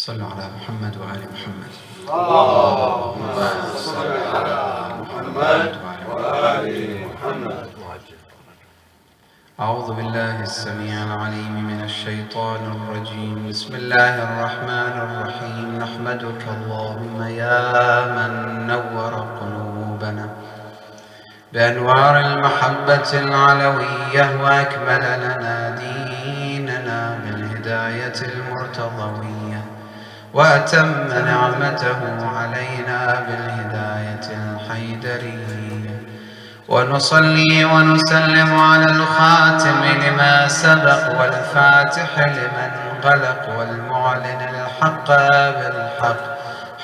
صلوا على محمد وآل محمد. اللهم صل على محمد وآل محمد. أعوذ بالله السميع العليم من الشيطان الرجيم. بسم الله الرحمن الرحيم. نحمدك اللهم يا من نور قلوبنا بأنوار المحبة العلوية وأكمل لنا ديننا بالهداية المرتضوية وأتم نعمته علينا بالهداية الحيدرية، ونصلي ونسلم على الخاتم لما سبق والفاتح لمن غلق والمعلن الحق بالحق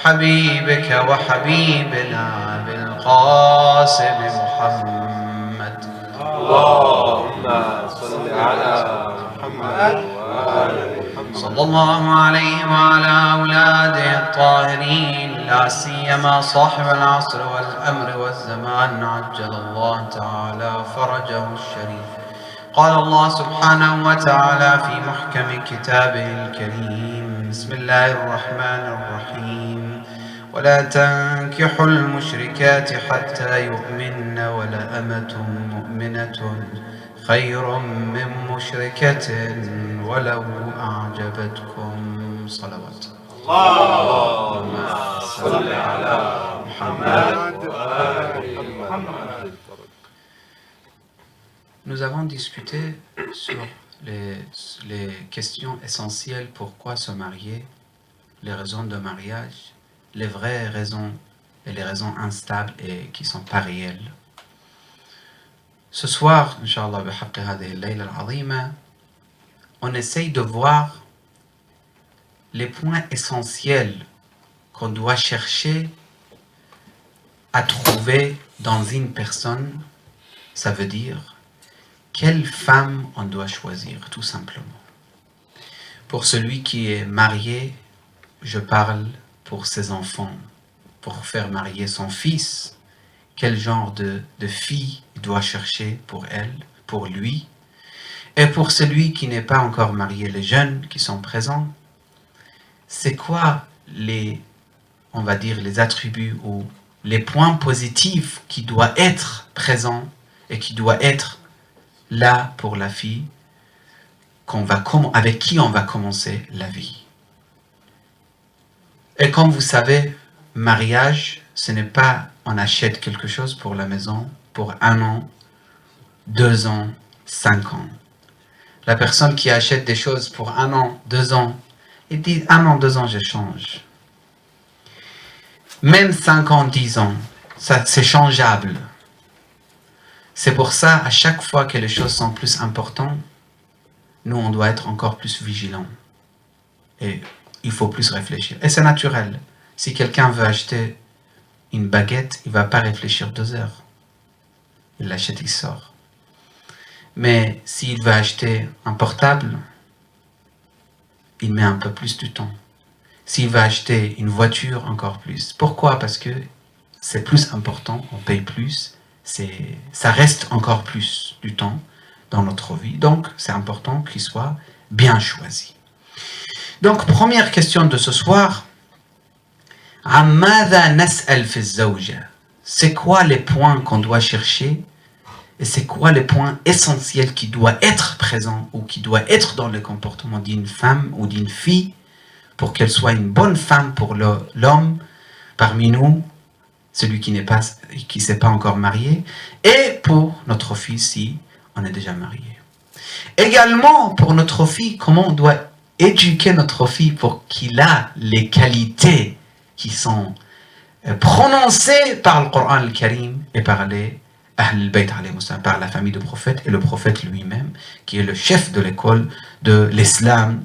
حبيبك وحبيبنا بالقاسم محمد. اللهم صل على محمد وآل محمد. صلى الله عليه وعلى أولاده الطاهرين، لا سيما صاحب العصر والأمر والزمان عجل الله تعالى فرجه الشريف. قال الله سبحانه وتعالى في محكم كتابه الكريم: بسم الله الرحمن الرحيم: ولا تنكحوا المشركات حتى يؤمن ولأمة مؤمنة خير من مشركة ولو أعجبتكم. صلوات. اللهم صل على محمد وآل محمد. Nous avons discuté sur les questions essentielles: pourquoi se marier, les raisons de mariage, les vraies raisons et les raisons instables et qui ne sont pas réelles. Ce soir, Inch'Allah, on essaye de voir les points essentiels qu'on doit chercher à trouver dans une personne. Ça veut dire quelle femme on doit choisir, tout simplement. Pour celui qui est marié, je parle pour ses enfants, pour faire marier son fils, quel genre de fille il doit chercher pour elle, pour lui. Et pour celui qui n'est pas encore marié, les jeunes qui sont présents, c'est quoi on va dire, les attributs ou les points positifs qui doivent être présents et qui doivent être là pour la fille avec qui on va commencer la vie. Et comme vous savez, mariage, ce n'est pas on achète quelque chose pour la maison pour 1 an, 2 ans, 5 ans. La personne qui achète des choses pour 1 an, 2 ans, il dit 1 an, 2 ans, je change. Même 5 ans, 10 ans, ça, c'est changeable. C'est pour ça, à chaque fois que les choses sont plus importantes, nous, on doit être encore plus vigilants. Et il faut plus réfléchir. Et c'est naturel. Si quelqu'un veut acheter une baguette, il ne va pas réfléchir 2 heures. Il l'achète, il sort. Mais s'il veut acheter un portable, il met un peu plus de temps. S'il veut acheter une voiture, encore plus. Pourquoi? Parce que c'est plus important, on paye plus, ça reste encore plus du temps dans notre vie. Donc, c'est important qu'il soit bien choisi. Donc, première question de ce soir. C'est quoi les points qu'on doit chercher et c'est quoi les points essentiels qui doivent être présents ou qui doivent être dans le comportement d'une femme ou d'une fille pour qu'elle soit une bonne femme pour l'homme parmi nous, celui qui ne s'est pas encore marié, et pour notre fille si on est déjà marié. Également pour notre fille, comment on doit éduquer notre fille pour qu'il a les qualités qui sont prononcées par le Coran al-Karim et par les Ahl al-Bayt, par la famille du prophète et le prophète lui-même, qui est le chef de l'école de l'islam,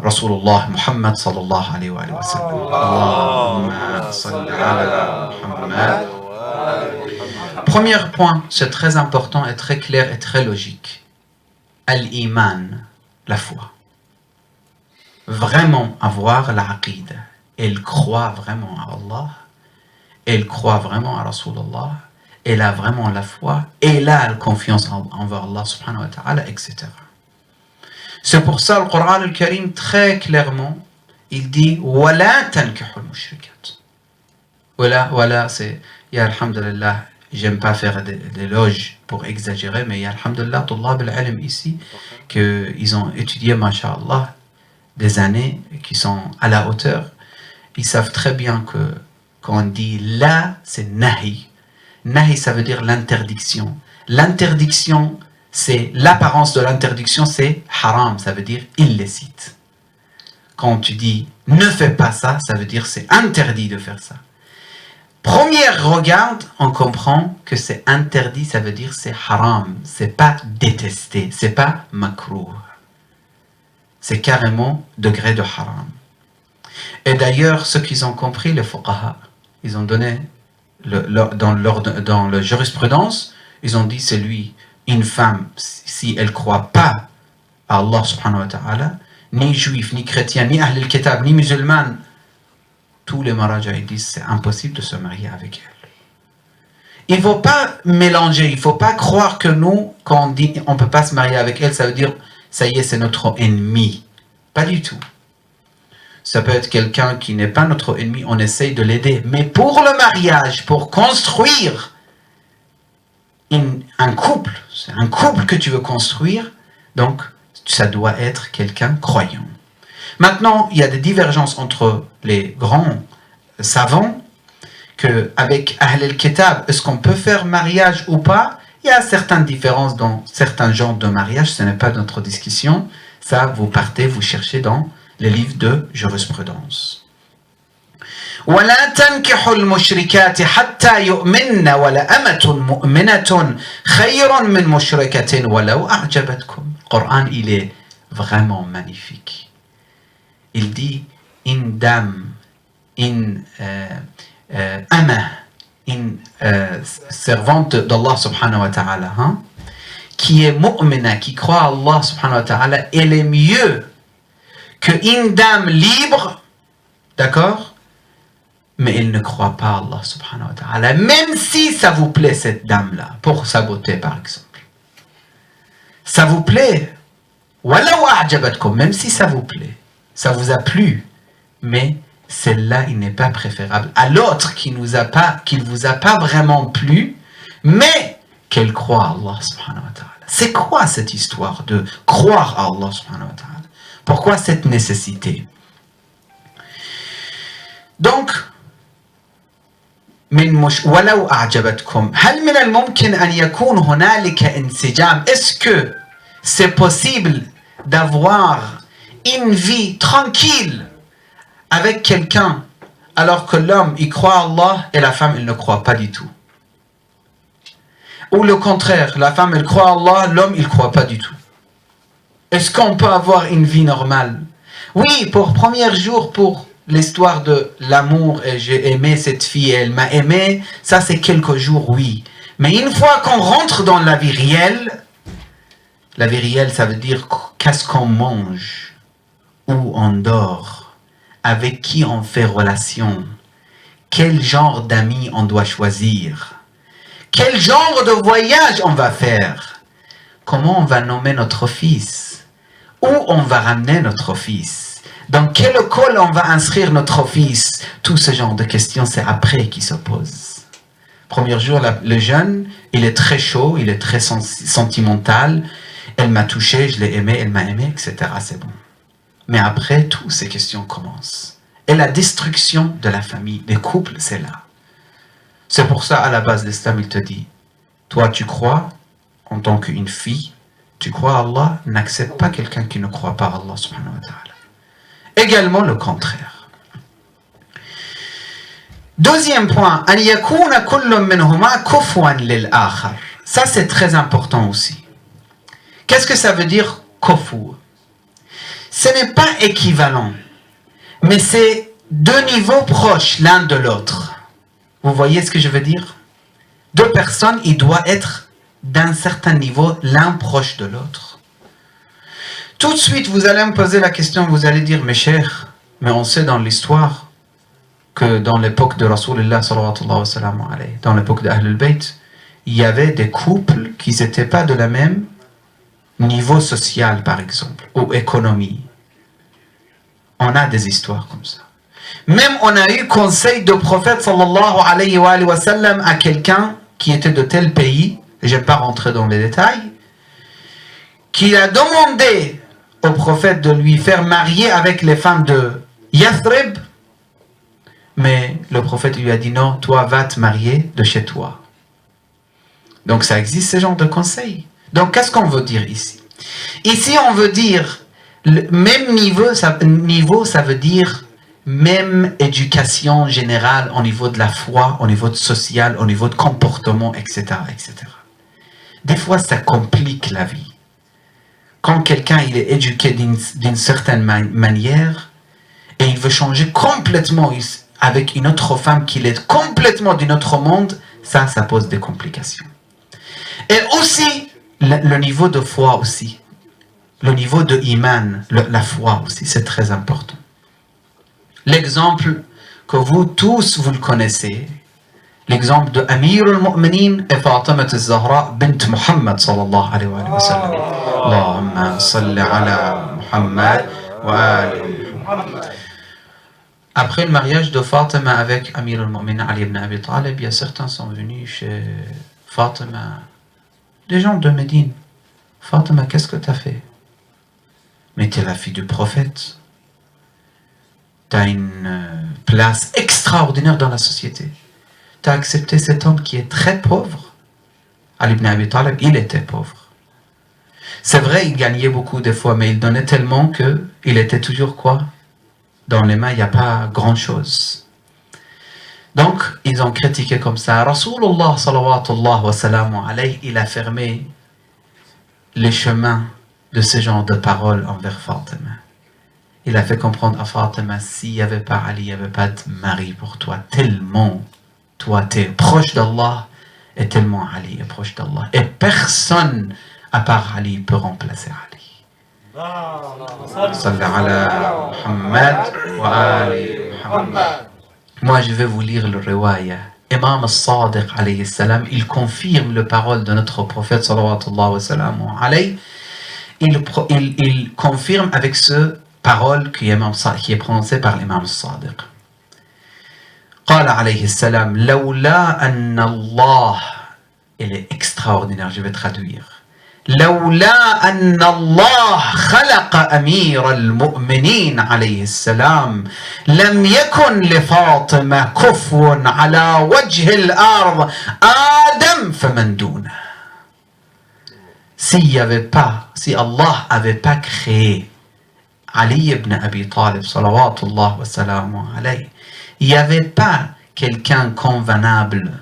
Rasulullah Muhammad sallallahu alayhi wa sallam. Allahumma salli ala Muhammad. Premier point, c'est très important et très clair et très logique. Al-Iman, la foi. Vraiment avoir la aqida. Elle croit vraiment à Allah, elle croit vraiment à Rasulullah, elle a vraiment la foi, elle a la confiance envers Allah subhanahu wa ta'ala, etc. C'est pour ça le Coran al-Karim très clairement il dit وَلَا تَنْكِحُوا الْمُشْرِكَاتِ. Voilà, c'est, ya alhamdulillah, j'aime pas faire des éloges pour exagérer, mais ya alhamdulillah, Tullab al-Ilm ici, qu'ils ont étudié, masha'Allah, des années, qui sont à la hauteur, ils savent très bien que quand on dit là, c'est nahi. Nahi, ça veut dire l'interdiction. L'interdiction, c'est l'apparence de l'interdiction, c'est haram, ça veut dire illicite. Quand tu dis ne fais pas ça, ça veut dire c'est interdit de faire ça. Premier regard, on comprend que c'est interdit, ça veut dire c'est haram, c'est pas détesté, c'est pas makrouh. C'est carrément degré de haram. Et d'ailleurs, ceux qui ont compris, les fuqaha, ils ont donné, dans la jurisprudence, ils ont dit c'est lui, une femme, si elle ne croit pas à Allah subhanahu wa ta'ala, ni juif, ni chrétien, ni ahl al-kitab, ni musulman, tous les maraja ils disent c'est impossible de se marier avec elle. Il ne faut pas mélanger, il ne faut pas croire que nous, quand on dit on ne peut pas se marier avec elle, ça veut dire ça y est, c'est notre ennemi. Pas du tout. Ça peut être quelqu'un qui n'est pas notre ennemi, on essaye de l'aider. Mais pour le mariage, pour construire un couple, c'est un couple que tu veux construire, donc ça doit être quelqu'un croyant. Maintenant, il y a des divergences entre les grands savants, qu'avec Ahl al-Kitab, est-ce qu'on peut faire mariage ou pas? Il y a certaines différences dans certains genres de mariage, ce n'est pas notre discussion. Ça, vous partez, vous cherchez dans les livres de jurisprudence. وَلَا تَنْكِحُوا الْمُشْرِكَاتِ حَتَّى يُؤْمِنَّ وَلَأَمَةٌ مُؤْمِنَةٌ خَيْرٌ مِنْ مُشْرِكَةٍ وَلَوْ أَعْجَبَتْكُمْ. Le Coran, il est vraiment magnifique. Il dit, une dame, une une servante d'Allah subhanahu wa ta'ala, qui est mu'mina, qui croit à Allah subhanahu wa ta'ala, elle est mieux qu'une dame libre, d'accord, mais elle ne croit pas à Allah subhanahu wa ta'ala, même si ça vous plaît cette dame-là, pour sa beauté par exemple. Ça vous plaît, même si ça vous plaît, ça vous a plu, mais celle-là, il n'est pas préférable à l'autre qui ne vous a pas vraiment plu, mais qu'elle croit à Allah subhanahu wa ta'ala. C'est quoi cette histoire de croire à Allah subhanahu wa ta'ala? Pourquoi cette nécessité? Donc, est-ce que c'est possible d'avoir une vie tranquille avec quelqu'un alors que l'homme il croit à Allah et la femme elle ne croit pas du tout? Ou le contraire, la femme elle croit à Allah, l'homme il ne croit pas du tout. Est-ce qu'on peut avoir une vie normale? Oui, pour premier jour, pour l'histoire de l'amour, et j'ai aimé cette fille, elle m'a aimé, ça c'est quelques jours, oui. Mais une fois qu'on rentre dans la vie réelle, ça veut dire qu'est-ce qu'on mange, où on dort, avec qui on fait relation, quel genre d'amis on doit choisir, quel genre de voyage on va faire, comment on va nommer notre fils, où on va ramener notre fils, dans quelle école on va inscrire notre fils. Tout ce genre de questions, c'est après qui se posent. Premier jour, le jeune, il est très chaud, il est très sentimental. Elle m'a touché, je l'ai aimé, elle m'a aimé, etc. C'est bon. Mais après, toutes ces questions commencent. Et la destruction de la famille, des couples, c'est là. C'est pour ça, à la base, l'islam, il te dit, toi, tu crois, en tant qu'une fille, tu crois à Allah, n'accepte pas quelqu'un qui ne croit pas à Allah, subhanahu wa ta'ala. Également le contraire. Deuxième point, أن يكون كل منهما كفوا للآخر. Ça, c'est très important aussi. Qu'est-ce que ça veut dire, kufu? Ce n'est pas équivalent, mais c'est deux niveaux proches l'un de l'autre. Vous voyez ce que je veux dire? Deux personnes, ils doivent être d'un certain niveau l'un proche de l'autre. Tout de suite, vous allez me poser la question, vous allez dire, mes chers, mais on sait dans l'histoire que dans l'époque de Rasulullah, dans l'époque d'Ahl al-Bayt, il y avait des couples qui n'étaient pas de la même niveau social, par exemple, ou économie. On a des histoires comme ça. Même on a eu conseil de prophète sallallahu alayhi wa sallam à quelqu'un qui était de tel pays, je ne vais pas rentrer dans les détails, qui a demandé au prophète de lui faire marier avec les femmes de Yathrib, mais le prophète lui a dit non, toi va te marier de chez toi. Donc ça existe ce genre de conseils. Donc qu'est-ce qu'on veut dire ici? Ici on veut dire le même niveau, ça veut dire même éducation générale au niveau de la foi, au niveau de social, au niveau de comportement, etc., etc. Des fois ça complique la vie. Quand quelqu'un il est éduqué d'une certaine manière et il veut changer complètement avec une autre femme qui est complètement d'un autre monde, ça pose des complications. Et aussi, le niveau de foi aussi, le niveau de iman, la foi aussi, c'est très important. L'exemple que vous tous, vous le connaissez, l'exemple de Amir al-Mu'minin et Fatima al-Zahra bint Muhammad sallallahu alayhi wa sallam. Allahumma salli ala Muhammad wa ali Muhammad. Après le mariage de Fatima avec Amir al-Mu'minin Ali ibn Abi Talib, il y a certains sont venus chez Fatima, des gens de Médine. Fatima, qu'est-ce que tu as fait? Mais tu es la fille du prophète. Tu as une place extraordinaire dans la société. Tu as accepté cet homme qui est très pauvre. Ali ibn Abi Talib, il était pauvre. C'est vrai, il gagnait beaucoup des fois, mais il donnait tellement qu'il était toujours quoi? Dans les mains, il n'y a pas grand-chose. Donc, ils ont critiqué comme ça. Rasulullah sallallahu wa sallam alayhi, il a fermé les chemins de ce genre de paroles envers Fatima. Il a fait comprendre à Fatima, s'il n'y avait pas Ali, il n'y avait pas de mari pour toi. Tellement, toi, tu es proche d'Allah, et tellement Ali est proche d'Allah. Et personne, à part Ali, peut remplacer Ali. Salli ala Muhammad wa ali Muhammad. Moi, je vais vous lire le riwaya. Imam al-Sadiq, alayhi salam, il confirme les paroles de notre prophète, sallallahu alayhi. Il confirme avec ce parole qui est prononcée par l'imam al-Sadiq. قال عليه السلام لولا أن الله, il est extraordinaire, je vais traduire. لولا أن الله خلق أمير المؤمنين عليه السلام لم يكن لفاطمة كفو على وجه الأرض آدم فمن دونه. Si Allah avait pas créé Ali ibn Abi Talib salawatullah wa salamu alayhi, il n'y avait pas quelqu'un convenable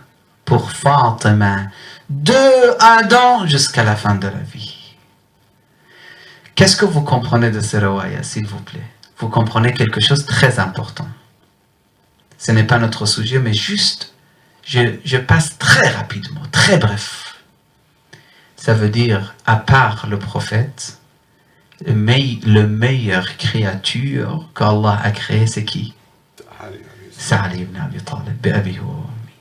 pour Fatima de Adam jusqu'à la fin de la vie. Qu'est-ce que vous comprenez de ce riwaya, s'il vous plaît? Vous comprenez quelque chose de très important. Ce n'est pas notre sujet, mais juste, je passe très rapidement, très bref. Ça veut dire, à part le prophète, le meilleure créature qu'Allah a créée, c'est qui? C'est Ali ibn Abi Talib, bi'abihi wa ummi.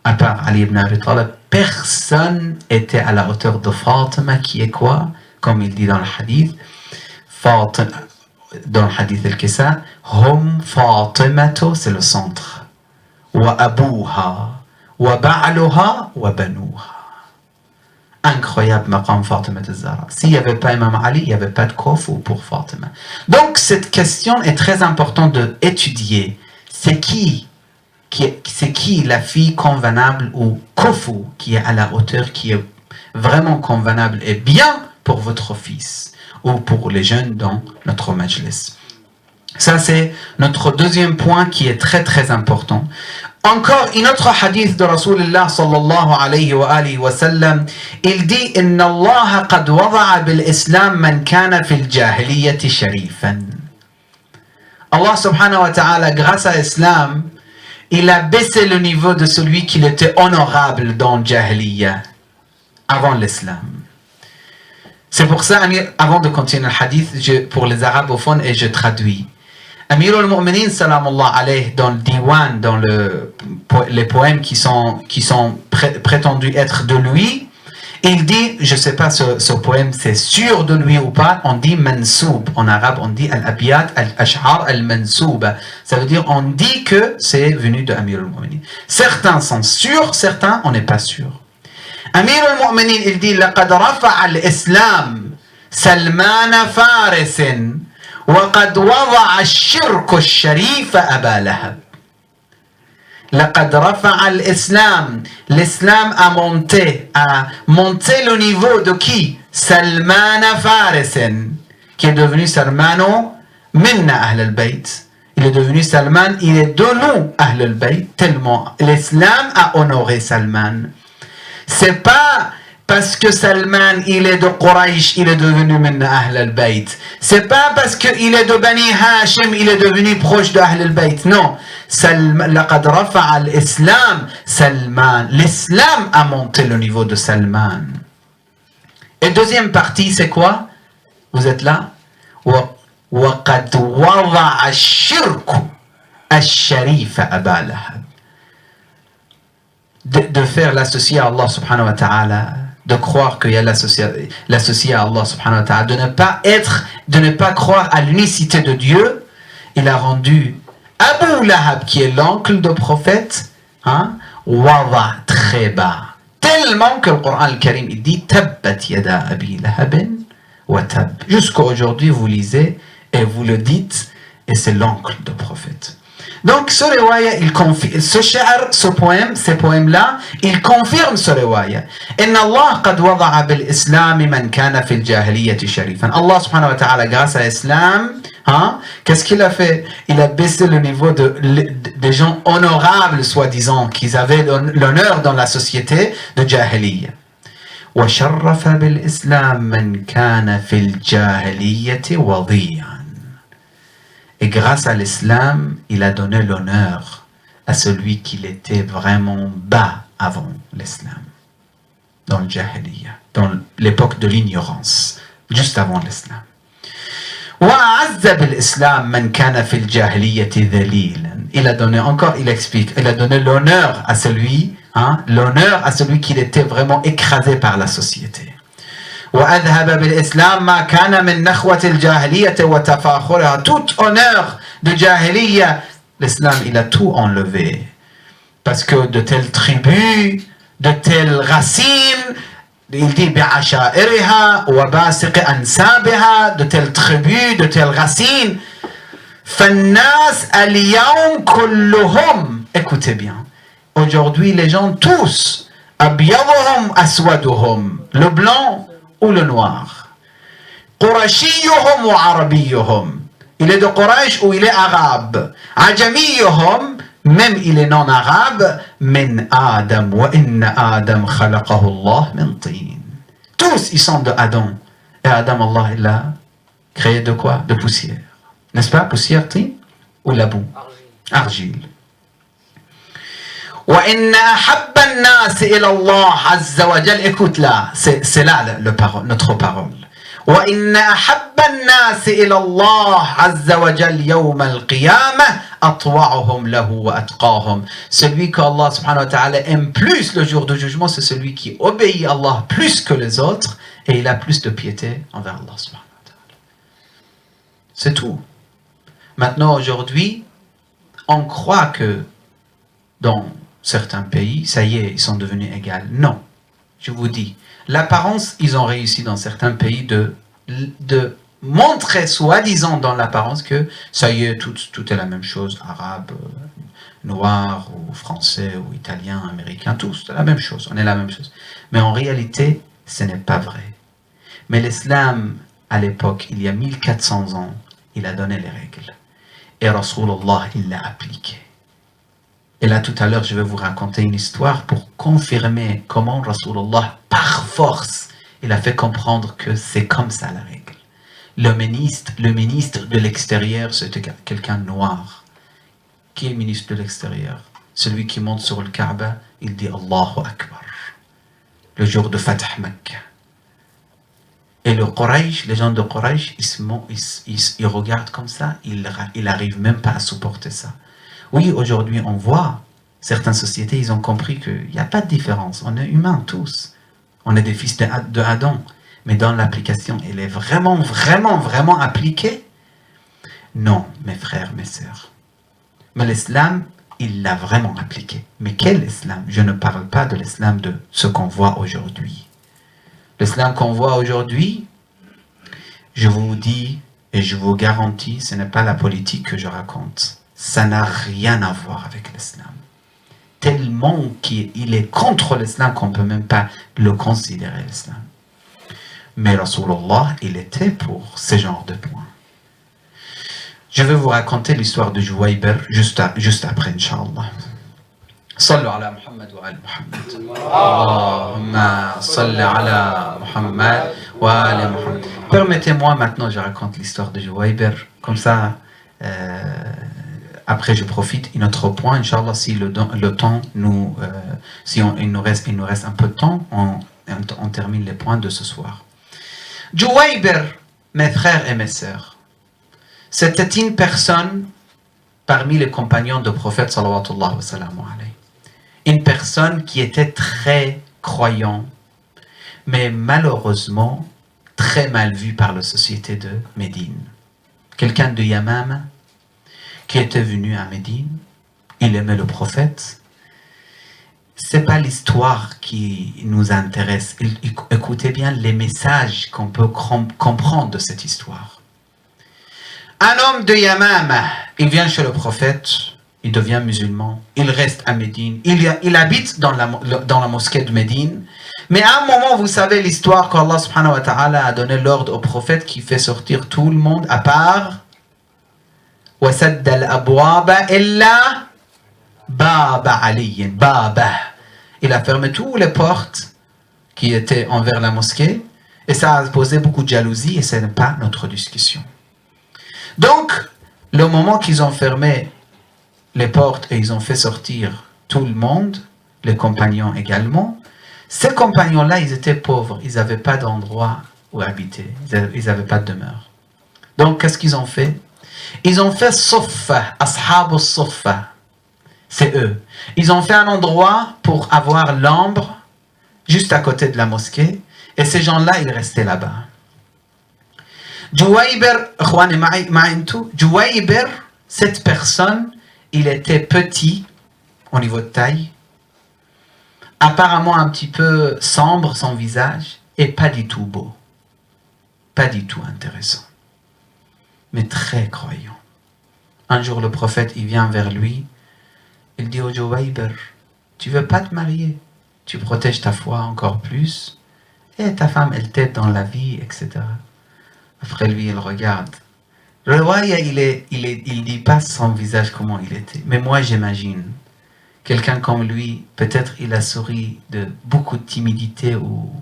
À part Ali ibn Abi Talib, personne n'était à la hauteur de Fatima, qui est quoi? Comme il dit dans le hadith, dans le hadith al-Kisa, Hum Fatimatu, c'est le centre. Wa abuha, wa ba'aluha, wa banuha. Incroyable maqam Fatima al-Zahra. S'il n'y avait pas Imam Ali, il n'y avait pas de kofu pour Fatima. Donc cette question est très importante d'étudier. C'est qui la fille convenable ou kofu qui est à la hauteur, qui est vraiment convenable et bien pour votre fils ou pour les jeunes dans notre majlis. Ça c'est notre deuxième point qui est très très important. Encore un autre hadith de Rasulullah sallallahu alayhi wa alihi wa sallam, il dit inna Allah qad wada'a bil islam man kana fil jahiliyyati sharifan. Allah subhanahu wa ta'ala, grâce à l'islam, il a baissé le niveau de celui qui était honorable dans le jahiliya avant l'islam. C'est pour ça, avant de continuer le hadith, pour les arabophones, et je traduis. Amir al-Mu'minin salamullah alayh, dans le diwan, dans les poèmes qui sont prétendus être de lui, Il dit, je ne sais pas ce poème c'est sûr de lui ou pas, on dit mansoub. En arabe, on dit al-abiyat al-ash'ar al-mansouba. Ça veut dire, on dit que c'est venu de Amir al-Mu'minin. Certains sont sûrs, certains, on n'est pas sûr. Amir al-Mu'minin, il dit, لقد رفع الإسلام سلمان فارس وقد وضع الشرك الشريف أبا لهب. لقد رفع الإسلام. L'islam a monté le niveau de qui? Salman Faris, qui est devenu Salmano minna Ahl al-Bayt. Il est devenu Salman, il est de nous Ahl al-Bayt, tellement l'islam a honoré Salman. C'est pas parce que Salman il est de Quraysh, il est devenu minna Ahl al-Bayt. C'est pas parce qu'il est de Bani Hashim, il est devenu proche de Ahl al-Bayt. Non. لقد رفع الإسلام Salman. L'islam a monté le niveau de Salman. Et deuxième partie, c'est quoi? Vous êtes là? وقد وضع الشرك الشريف أبا لهب. De faire l'associer à Allah subhanahu wa ta'ala, de croire qu'il y a l'associé à Allah subhanahu wa ta'ala, de ne pas croire à l'unicité de Dieu. Il a rendu Abu Lahab, qui est l'oncle du prophète, wada, très bas. Tellement que le Coran al-Karim il dit Tabbat yada abi lahabin wa tab. Jusqu'à aujourd'hui, vous lisez et vous le dites, et c'est l'oncle du prophète. Donc, ce riwaya, il confirme, ce poème, ces poèmes-là, il confirme ce riwaya. Inna Allah qad wada'a bil islam man kana fil jahiliyyati sharifan. Allah subhanahu wa ta'ala, grâce à l'islam, qu'est-ce qu'il a fait? Il a baissé le niveau des gens honorables, soi-disant, qu'ils avaient l'honneur dans la société de Jahiliya. وَشَرَّفَ بِالْإِسْلَامِ مَنْ كَانَ فِي الْجَاهِلِيَّةِ وَضِيًّا. Et grâce à l'islam, il a donné l'honneur à celui qui était vraiment bas avant l'islam, dans le Jahiliya, dans l'époque de l'ignorance, juste avant l'islam. Il a donné encore, il explique, il a donné l'honneur à celui, qui était vraiment écrasé par la société. Tout honneur de Jahiliya, l'islam il a tout enlevé. Parce que de telles tribus, de telles racines, il dit de telles tribus, de telles racines. Écoutez bien. Aujourd'hui, les gens tous, le blanc ou le noir. Qurashiyuhum wa arabiyuhum. Il est de Quraysh ou il est arabe. Ajamiyuhum, même il est non arabe. Min Adam wa inna Adam khalaqahu Allah min tin. Tous ils sont de Adam. Et Adam, Allah, il l'a créé de quoi? De poussière. N'est-ce pas? Poussière, tin ou la boue? Argile. Écoute là, c'est là notre parole. Celui qu'Allah subhanahu wa ta'ala aime plus le jour du jugement, c'est celui qui obéit à Allah plus que les autres et il a plus de piété envers Allah subhanahu wa ta'ala. C'est tout. Maintenant, aujourd'hui, on croit que dans certains pays, ça y est, ils sont devenus égaux. Non, je vous dis, l'apparence, ils ont réussi dans certains pays de montrer, soi-disant dans l'apparence, que ça y est, tout est la même chose, arabe, noir, ou français, ou italien, américain, tous, c'est la même chose, on est la même chose. Mais en réalité, ce n'est pas vrai. Mais l'islam, à l'époque, il y a 1400 ans, il a donné les règles. Et Rasulullah, il l'a appliqué. Et là, tout à l'heure, je vais vous raconter une histoire pour confirmer comment Rasulullah, par force, il a fait comprendre que c'est comme ça la règle. Le ministre de l'extérieur, c'était quelqu'un de noir. Qui est le ministre de l'extérieur? Celui qui monte sur le Kaaba, il dit Allahu Akbar. Le jour de Fatah Mecca. Et le Quraysh, les gens de Quraysh, ils regardent comme ça, ils n'arrivent même pas à supporter ça. Oui, aujourd'hui, on voit, certaines sociétés, ils ont compris qu'il n'y a pas de différence. On est humains tous. On est des fils de Adam. Mais dans l'application, elle est vraiment, vraiment, vraiment appliquée? Non, mes frères, mes sœurs. Mais l'islam, il l'a vraiment appliqué. Mais quel islam? Je ne parle pas de l'islam de ce qu'on voit aujourd'hui. L'islam qu'on voit aujourd'hui, je vous dis et je vous garantis, ce n'est pas la politique que je raconte. Ça n'a rien à voir avec l'islam. Tellement qu'il est contre l'islam qu'on ne peut même pas le considérer l'islam. Mais Rasulullah, il était pour ce genre de points. Je vais vous raconter l'histoire de Juwayber juste après, Inch'Allah. Sallu ala Muhammad wa ala Muhammad. Allahumma salli ala Muhammad wa ala Muhammad. Permettez-moi maintenant, je raconte l'histoire de Juwayber. Comme ça, après je profite. Un autre point, Inch'Allah, si le temps nous... il nous reste un peu de temps, on termine les points de ce soir. Juwayber, mes frères et mes sœurs, c'était une personne parmi les compagnons du prophète sallallahu alayhi wa sallam. Une personne qui était très croyant, mais malheureusement très mal vue par la société de Médine. Quelqu'un de Yamama qui était venu à Médine, il aimait le prophète. C'est pas l'histoire qui nous intéresse. Écoutez bien les messages qu'on peut comprendre de cette histoire. Un homme de Yamama, il vient chez le prophète, il devient musulman, il reste à Médine, il habite dans la mosquée de Médine, mais à un moment, vous savez l'histoire qu'Allah subhanahu wa ta'ala a donné l'ordre au prophète qui fait sortir tout le monde à part وَسَدَّ الْأَبْوَابَ إِلَّا بَابَ عَلِيٍّ بَابَ. Il a fermé toutes les portes qui étaient envers la mosquée et ça a posé beaucoup de jalousie et ce n'est pas notre discussion. Donc, le moment qu'ils ont fermé les portes et ils ont fait sortir tout le monde, les compagnons également, ces compagnons-là, ils étaient pauvres, ils n'avaient pas d'endroit où habiter, ils n'avaient pas de demeure. Donc, qu'est-ce qu'ils ont fait? Ils ont fait Suffa, Ashab al-Suffa, c'est eux. Ils ont fait un endroit pour avoir l'ombre juste à côté de la mosquée et ces gens-là, ils restaient là-bas. Juwayber, cette personne, il était petit au niveau de taille, apparemment un petit peu sombre son visage et pas du tout beau, pas du tout intéressant, mais très croyant. Un jour le prophète il vient vers lui, il dit au Juwayber, tu veux pas te marier, tu protèges ta foi encore plus et ta femme elle t'aide dans la vie, etc. Après lui il regarde. Le roi il dit pas son visage comment il était, mais moi j'imagine quelqu'un comme lui, peut-être il a souri de beaucoup de timidité ou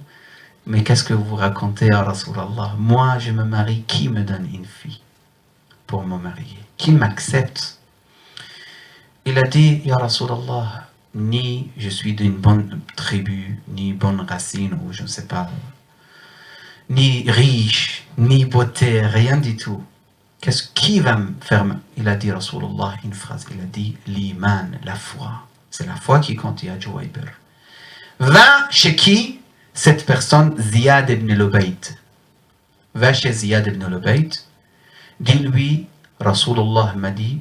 mais qu'est-ce que vous racontez à Rasulallah? Moi je me marie, qui me donne une fille pour me marier? Qui m'accepte? Il a dit, Ya Rasulallah, ni je suis d'une bonne tribu, ni bonne racine, ou je ne sais pas, ni riche, ni beauté, rien du tout. Qui va me faire? Il a dit, Rasulallah, une phrase, il a dit, l'iman, la foi. C'est la foi qui compte, ya Juwayber. Va chez qui? Cette personne, Ziyad ibn Lubayt. Va chez Ziyad ibn Lubayt, dis-lui, Rasulullah m'a dit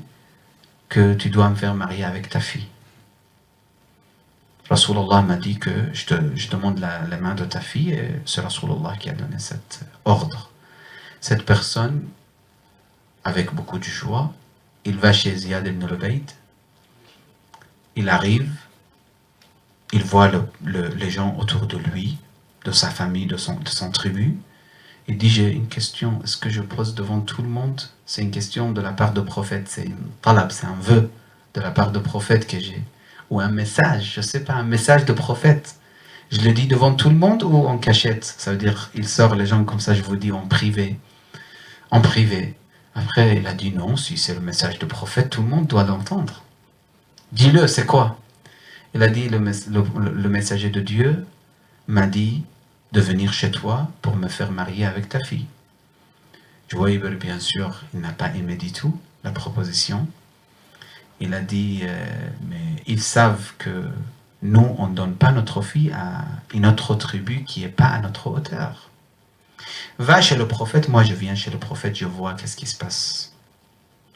que tu dois me faire marier avec ta fille. Rasulullah m'a dit que je demande la main de ta fille et c'est Rasulullah qui a donné cet ordre. Cette personne, avec beaucoup de joie, il va chez Ziyad ibn Lubayt, il arrive, il voit les gens autour de lui, de sa famille, de son tribu. Il dit, j'ai une question, est-ce que je pose devant tout le monde? C'est une question de la part de prophète, c'est une talab, c'est un vœu de la part de prophète que j'ai. Ou un message, je ne sais pas, un message de prophète. Je le dis devant tout le monde ou en cachette? Ça veut dire, il sort les gens comme ça, je vous dis, en privé. En privé. Après, il a dit non, si c'est le message de prophète, tout le monde doit l'entendre. Dis-le, c'est quoi? Il a dit, le messager de Dieu m'a dit de venir chez toi pour me faire marier avec ta fille. Juwayber, bien sûr, il n'a pas aimé du tout la proposition. Il a dit, mais ils savent que Nous, on ne donne pas notre fille à une autre tribu qui n'est pas à notre hauteur. Va chez le prophète, moi je viens chez le prophète, je vois qu'est-ce qui se passe.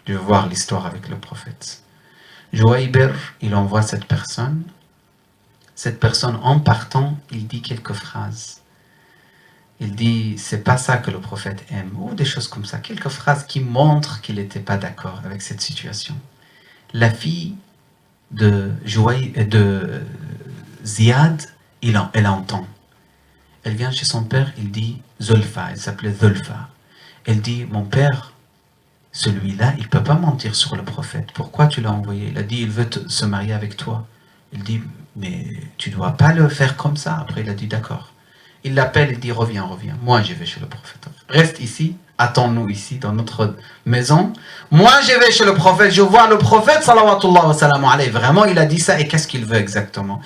Je veux voir l'histoire avec le prophète. Jouaïber, il envoie cette personne. Cette personne, en partant, il dit quelques phrases. Il dit, c'est pas ça que le prophète aime, ou des choses comme ça. Quelques phrases qui montrent qu'il n'était pas d'accord avec cette situation. La fille de Ziyad, elle entend. Elle vient chez son père, il dit Zulfa, elle s'appelait Zulfa. Elle dit, mon père, celui-là, il ne peut pas mentir sur le prophète. Pourquoi tu l'as envoyé? Il a dit, il veut se marier avec toi. Il dit, mais tu ne dois pas le faire comme ça. Après, il a dit, d'accord. Il l'appelle, il dit, reviens. Moi, je vais chez le prophète. Reste ici, attends-nous ici, dans notre maison. Moi, je vais chez le prophète, je vois le prophète, salawatullah wa salam alayhi. Vraiment, il a dit ça, et qu'est-ce qu'il veut exactement?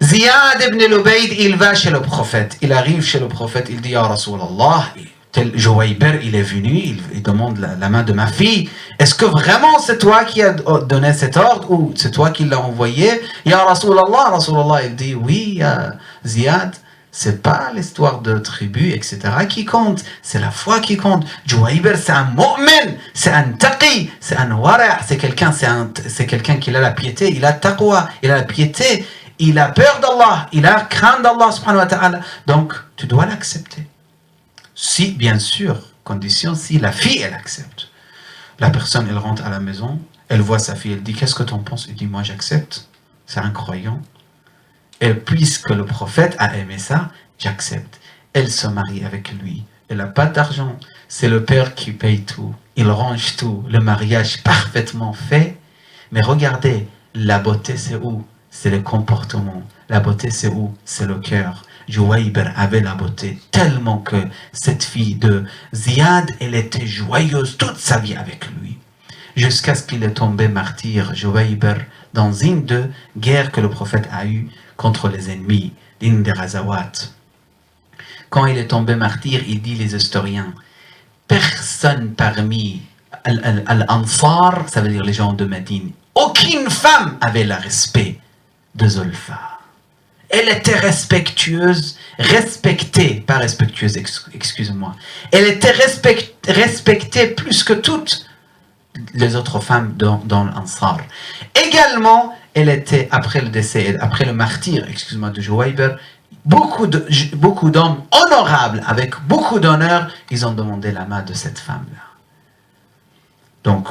Ziyad ibn Lubayd, il va chez le prophète. Il arrive chez le prophète, il dit, ya Rasulallah, tel Jouaïber, il est venu, il demande la main de ma fille. Est-ce que vraiment c'est toi qui as donné cet ordre ou c'est toi qui l'as envoyé? Ya Rasulallah, il dit, oui, Ziyad, c'est pas l'histoire de tribu, etc. qui compte, c'est la foi qui compte. Jouaïber, c'est un mu'min, c'est un taqi, c'est un wara', c'est quelqu'un qui a la piété, il a taqwa, il a la piété, il a peur d'Allah, il a crainte d'Allah subhanahu wa ta'ala. Donc, tu dois l'accepter. Si, bien sûr, condition, si la fille, elle accepte. La personne, elle rentre à la maison, elle voit sa fille, elle dit, qu'est-ce que tu en penses? Elle dit, moi j'accepte, c'est un croyant. Et puisque le prophète a aimé ça, j'accepte. Elle se marie avec lui. Elle n'a pas d'argent. C'est le père qui paye tout. Il range tout. Le mariage parfaitement fait. Mais regardez, la beauté c'est où? C'est le comportement. La beauté c'est où? C'est le cœur. Jouaïber avait la beauté tellement que cette fille de Ziyad, elle était joyeuse toute sa vie avec lui. Jusqu'à ce qu'il est tombé martyr, Jouaïber, dans une de guerres que le prophète a eues contre les ennemis, l'une des Ghazawat. Quand il est tombé martyr, il dit les historiens, personne parmi Al-Ansar, ça veut dire les gens de Médine, aucune femme avait le respect de Zulfa. Elle était respectée, pas respectueuse, excusez-moi. Elle était respectée plus que toutes les autres femmes dans l'Ansar. Également, elle était, après le décès, après le martyr, de Jouaïber, beaucoup d'hommes honorables, avec beaucoup d'honneur, ils ont demandé la main de cette femme-là. Donc,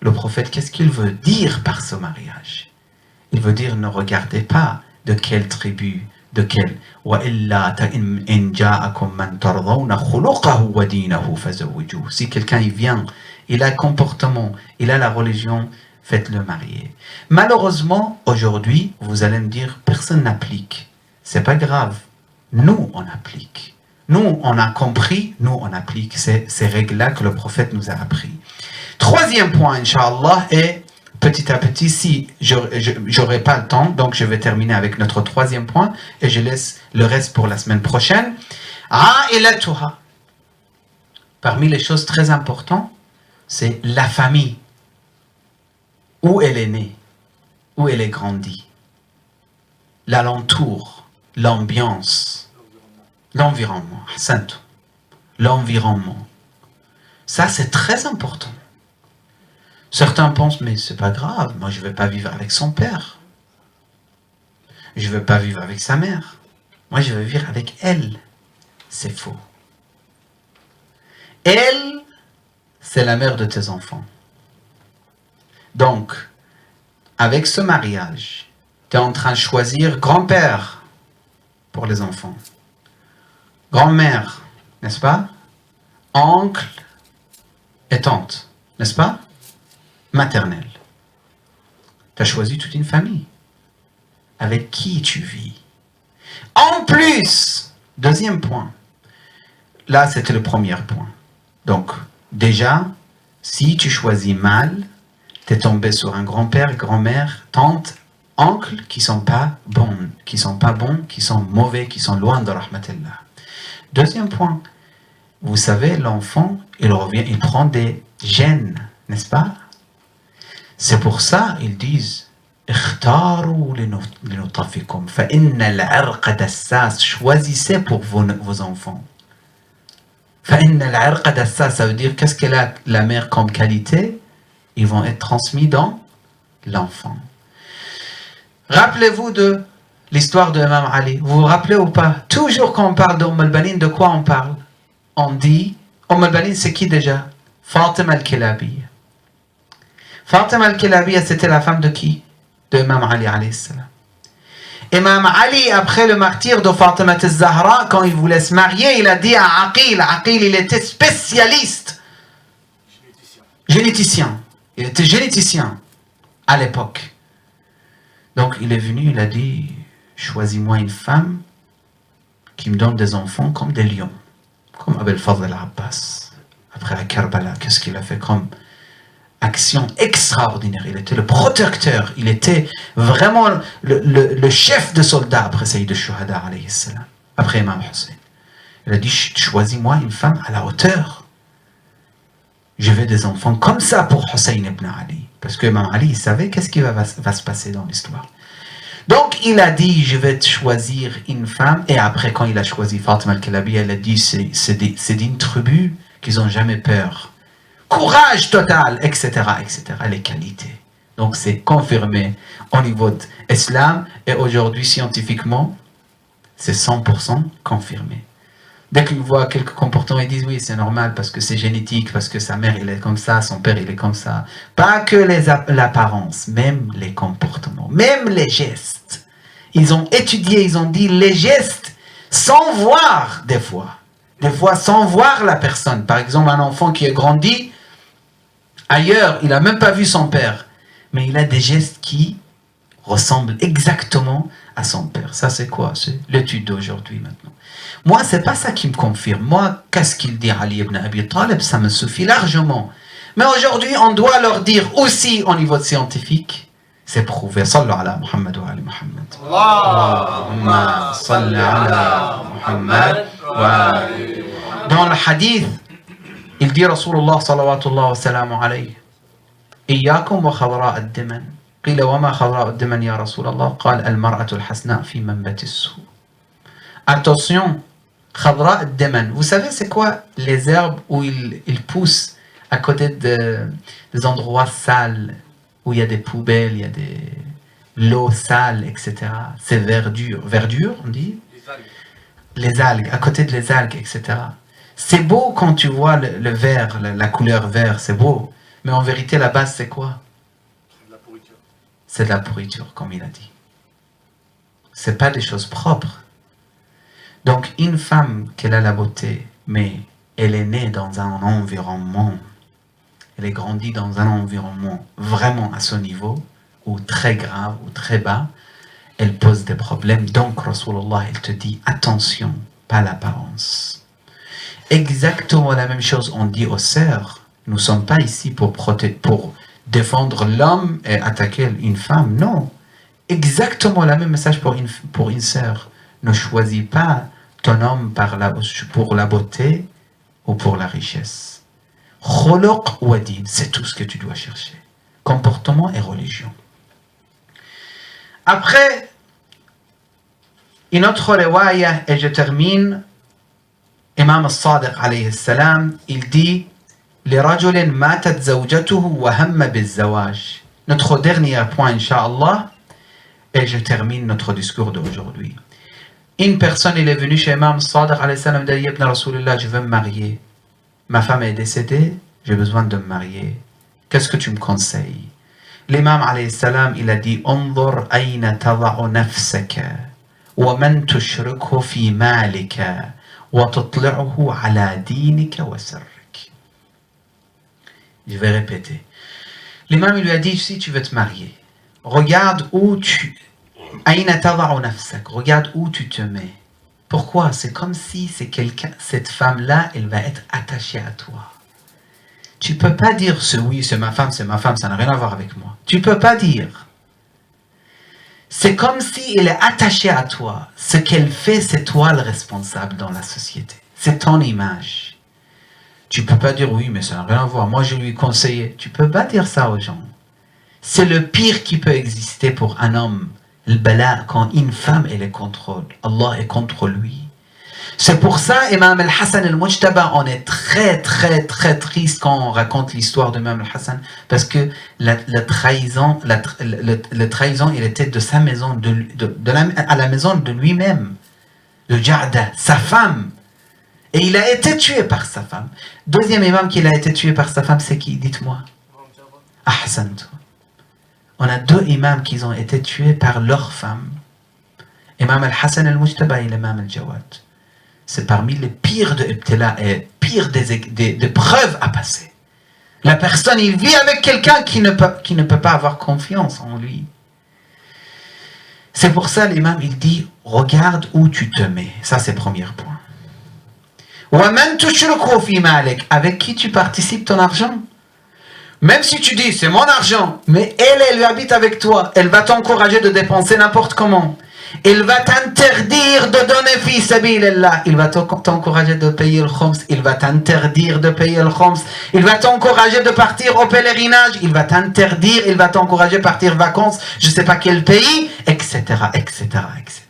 le prophète, qu'est-ce qu'il veut dire par ce mariage? Il veut dire, ne regardez pas de quelle tribu, de quelle. Si quelqu'un il vient, il a le comportement, il a la religion, faites-le marier. Malheureusement, aujourd'hui, vous allez me dire, personne n'applique. C'est pas grave. Nous, on applique. Nous, on a compris, nous, on applique ces règles-là que le prophète nous a appris. Troisième point, Inch'Allah, est petit à petit, si j'aurai pas le temps, donc je vais terminer avec notre troisième point et je laisse le reste pour la semaine prochaine. A'ilatuha. Parmi les choses très importantes, c'est la famille. Où elle est née, où elle est grandie. L'alentour, l'ambiance, l'environnement. L'environnement. Ça, c'est très important. Certains pensent, mais c'est pas grave, moi je ne vais pas vivre avec son père. Je ne vais pas vivre avec sa mère. Moi je vais vivre avec elle. C'est faux. Elle, c'est la mère de tes enfants. Donc, avec ce mariage, tu es en train de choisir grand-père pour les enfants. Grand-mère, n'est-ce pas? Oncle et tante, n'est-ce pas? Maternelle. Tu as choisi toute une famille. Avec qui tu vis. En plus, deuxième point. Là, c'était le premier point. Donc, déjà, si tu choisis mal, tu es tombé sur un grand-père, grand-mère, tante, oncle qui sont pas bons, qui sont mauvais, qui sont loin de rahmatillah. Deuxième point. Vous savez, l'enfant, il prend des gènes, n'est-ce pas? C'est pour ça, ils disent, اختاروا لنطفكم فإن العرق دساس. Choisissez pour vos enfants. فإن العرق دساس, ça veut dire qu'est-ce qu'elle a la mère comme qualité? Ils vont être transmis dans l'enfant. Rappelez-vous de l'histoire de Imam Ali. Vous vous rappelez ou pas? Toujours quand on parle d'Umm al-Banin, de quoi on parle? On dit, Umm al-Banin c'est qui déjà? Fatima al-Kilabiya. Fatima al-Kilabiya c'était la femme de qui? De Imam Ali alayhi salam. Imam Ali, après le martyre de Fatima al-Zahra, quand il voulait se marier, il a dit à Aqil, il était spécialiste. Généticien. Il était généticien à l'époque. Donc il est venu, il a dit, choisis-moi une femme qui me donne des enfants comme des lions. Comme Abel Fadl al-Abbas. Après la Karbala, qu'est-ce qu'il a fait comme action extraordinaire? Il était le protecteur, il était vraiment le chef de soldats après Sayyid al-Shuhada alayhi salam, après Imam Hussein. Il a dit, choisis-moi une femme à la hauteur. Je veux des enfants comme ça pour Hussein ibn Ali. Parce que Imam Ali, il savait qu'est-ce qui va se passer dans l'histoire. Donc il a dit, je vais te choisir une femme. Et après, quand il a choisi Fatima al-Kilabiya, il a dit, c'est d'une tribu qu'ils n'ont jamais peur. Courage total, etc., etc., les qualités. Donc c'est confirmé au niveau de l'islam. Et aujourd'hui, scientifiquement, c'est 100% confirmé. Dès qu'ils voient quelques comportements, ils disent oui, c'est normal parce que c'est génétique, parce que sa mère il est comme ça, son père il est comme ça. Pas que l'apparence, même les comportements, même les gestes. Ils ont étudié, ils ont dit les gestes sans voir des fois sans voir la personne. Par exemple, un enfant qui est grandi ailleurs, il n'a même pas vu son père, mais il a des gestes qui ressemblent exactement à son père. Ça c'est quoi? C'est l'étude d'aujourd'hui maintenant. Moi, c'est pas ça qui me confirme. Moi, qu'est-ce qu'il dit Ali ibn Abi Talib? Ça me suffit largement. Mais aujourd'hui, on doit leur dire aussi au niveau scientifique, c'est prouvé. Sallu ala Muhammad wa ali Muhammad. Allahumma salli ala Muhammad wa ali Muhammad. Dans le hadith, il dit Rasulullah sallallahu wa sallam alayhi, Iyyakum wa khadra ad-diman. قيل وما خضراء الدمن يا رسول الله قال المرأة الحسناء في منبت السوء. Attention, khadra ad-diman. Vous savez c'est quoi les herbes où ils poussent à côté des endroits sales, où il y a des poubelles, il y a l'eau sale, etc. C'est verdure, on dit? Les algues, à côté de les algues, etc. C'est beau quand tu vois le vert, la couleur vert, c'est beau. Mais en vérité, la base, c'est quoi? C'est de la pourriture, comme il a dit. C'est pas des choses propres. Donc, une femme qui a la beauté, mais elle est née dans un environnement, elle est grandie dans un environnement vraiment à ce niveau, ou très grave, ou très bas, elle pose des problèmes. Donc, Rasulullah, il te dit, attention, pas l'apparence. Exactement la même chose, on dit aux sœurs, nous ne sommes pas ici pour défendre l'homme et attaquer une femme, non. Exactement le même message pour une sœur. Ne choisis pas ton homme pour la beauté ou pour la richesse. Khuluq wa din, c'est tout ce que tu dois chercher. Comportement et religion. Après, une autre riwaya, et je termine, Imam al-Sadiq alayhi salam, il dit لرجل ماتت زوجته وهم بالزواج. Notre dernier point, Inch'Allah, et je termine notre discours d'aujourd'hui. Une personne, elle est venue chez Imam Sadiq alayhi salam, dit Ibn Rasulullah, je veux me marier. Ma femme est décédée, j'ai besoin de me marier. Qu'est-ce que tu me conseilles? L'imam alayhi salam, il a dit انظر أين تضع نفسك ومن تشركه في مالك وتطلعه على دينك وسرك. Je vais répéter. L'imam lui a dit, si tu veux te marier, regarde où tu te mets. Pourquoi? C'est comme si c'est quelqu'un, cette femme-là, elle va être attachée à toi. Tu ne peux pas dire, oui, c'est ma femme, ça n'a rien à voir avec moi. Tu ne peux pas dire. C'est comme si elle est attachée à toi. Ce qu'elle fait, c'est toi le responsable dans la société. C'est ton image. Tu ne peux pas dire oui, mais ça n'a rien à voir. Moi, je lui ai conseillé. Tu ne peux pas dire ça aux gens. C'est le pire qui peut exister pour un homme. Le bala, quand une femme, elle est contrôle. Allah est contre lui. C'est pour ça, Imam al-Hassan al-Mujtaba, on est très triste quand on raconte l'histoire de Imam al-Hassan, parce que la trahison, il était de sa maison, à la maison de lui-même, de Ja'da, sa femme. Et il a été tué par sa femme. Deuxième imam qui a été tué par sa femme, c'est qui? Dites-moi. Ahsan. On a deux imams qui ont été tués par leur femme. Imam al-Hassan al-Mujtaba et l'imam al-Jawad. C'est parmi les pires de Ibtila et pires des preuves à passer. La personne, il vit avec quelqu'un qui ne peut pas avoir confiance en lui. C'est pour ça l'imam, il dit, regarde où tu te mets. Ça, c'est le premier point. Avec qui tu participes ton argent. Même si tu dis, c'est mon argent, mais elle habite avec toi, elle va t'encourager de dépenser n'importe comment. Il va t'interdire de donner fi sabilillah. Il va t'encourager de payer le khums. Il va t'interdire de payer le khums. Il va t'encourager de partir au pèlerinage. Il va t'interdire, il va t'encourager de partir en vacances, je ne sais pas quel pays, etc., etc., etc.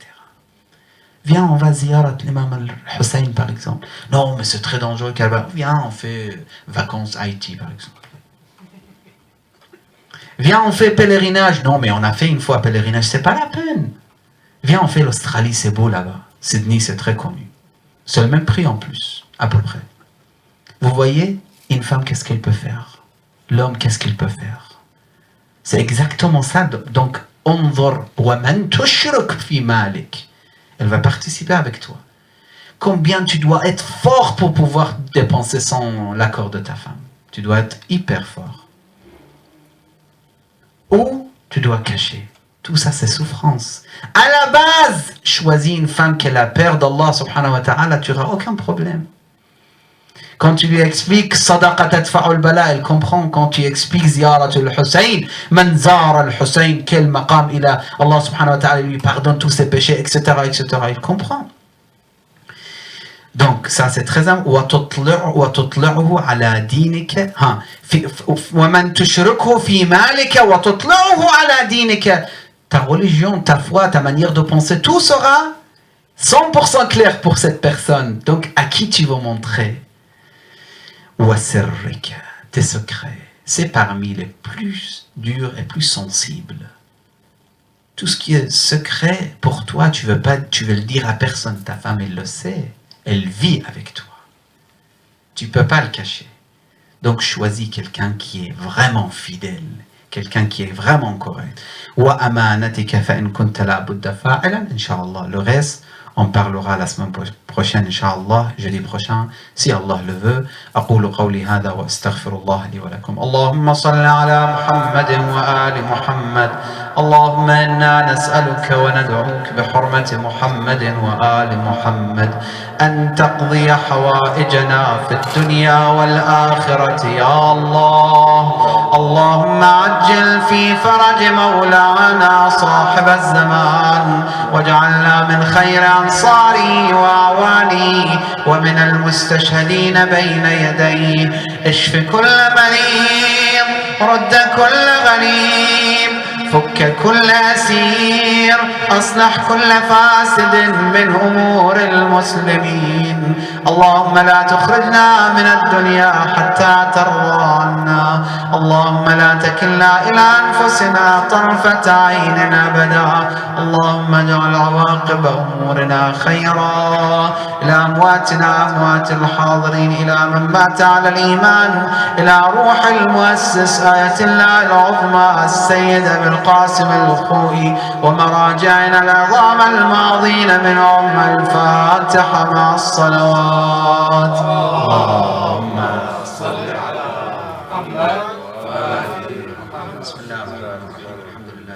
Viens, on va ziyarat l'imam al-Hussein, par exemple. Non, mais c'est très dangereux. Viens, on fait vacances Haïti, par exemple. Viens, on fait pèlerinage. Non, mais on a fait une fois pèlerinage, c'est pas la peine. Viens, on fait l'Australie, c'est beau là-bas. Sydney, c'est très connu. C'est le même prix en plus, à peu près. Vous voyez, une femme, qu'est-ce qu'elle peut faire? L'homme, qu'est-ce qu'il peut faire? C'est exactement ça. Donc, انظر ومن تشرك في مالك. Elle va participer avec toi. Combien tu dois être fort pour pouvoir dépenser sans l'accord de ta femme? Tu dois être hyper fort. Ou tu dois cacher. Tout ça, c'est souffrance. À la base, choisis une femme qui a la peur d'Allah subhanahu wa ta'ala, tu n'auras aucun problème. Quand tu lui expliques Sadaqa tadfa'ul bala, elle comprend. Quand tu expliques Ziyaratul Hussein, Man zara al-Hussein, quel maqam il a, Allah subhanahu wa ta'ala lui pardonne tous ses péchés, etc., etc., il comprend. Donc, ça c'est très important. وَتُطْلِعُهُ عَلَى دِينِكَ وَمَنْ تُشْرِكْهُ فِي مَالِكَ وَتُطْلِعُهُ عَلَى دِينِكَ. Ta religion, ta foi, ta manière de penser, tout sera 100% clair pour cette personne. Donc, à qui tu vas montrer? وَسِرِّكَ, tes secrets. C'est parmi les plus durs et plus sensibles. Tout ce qui est secret pour toi, tu veux le dire à personne. Ta femme, elle le sait. Elle vit avec toi. Tu ne peux pas le cacher. Donc choisis quelqu'un qui est vraiment fidèle, quelqu'un qui est vraiment correct. Le reste, on parlera la semaine prochaine, Inch'Allah, jeudi prochain, si Allah le veut. أقول قولي هذا وأستغفر الله لي ولكم. اللهم صل على محمد وآل محمد. اللهم إنا نسألك وندعوك بحرمة محمد وآل محمد أن تقضي حوائجنا في الدنيا والآخرة يا الله. اللهم عجل في فرج مولانا صاحب الزمان واجعلنا من خير أنصاري وأعواني ومن المستشهدين بين يديه. اشف كل مريض، رد كل غريب، فك كل أسير، أصلح كل فاسد من أمور المسلمين. اللهم لا تخرجنا من الدنيا حتى ترضى عنا. اللهم لا تكلنا إلى أنفسنا طرفة عين أبدا. اللهم اجعل عواقب أمورنا خيرا. إلى أمواتنا أموات الحاضرين، إلى من مات على الإيمان، إلى روح المؤسس آية الله العظمى السيد أبي القاسم الخوئي ومراجعنا العظام الماضين منهم. الفاتحة مع الصلوات. اللهم صل على محمد وآل محمد. بسم الله الرحمن الرحيم.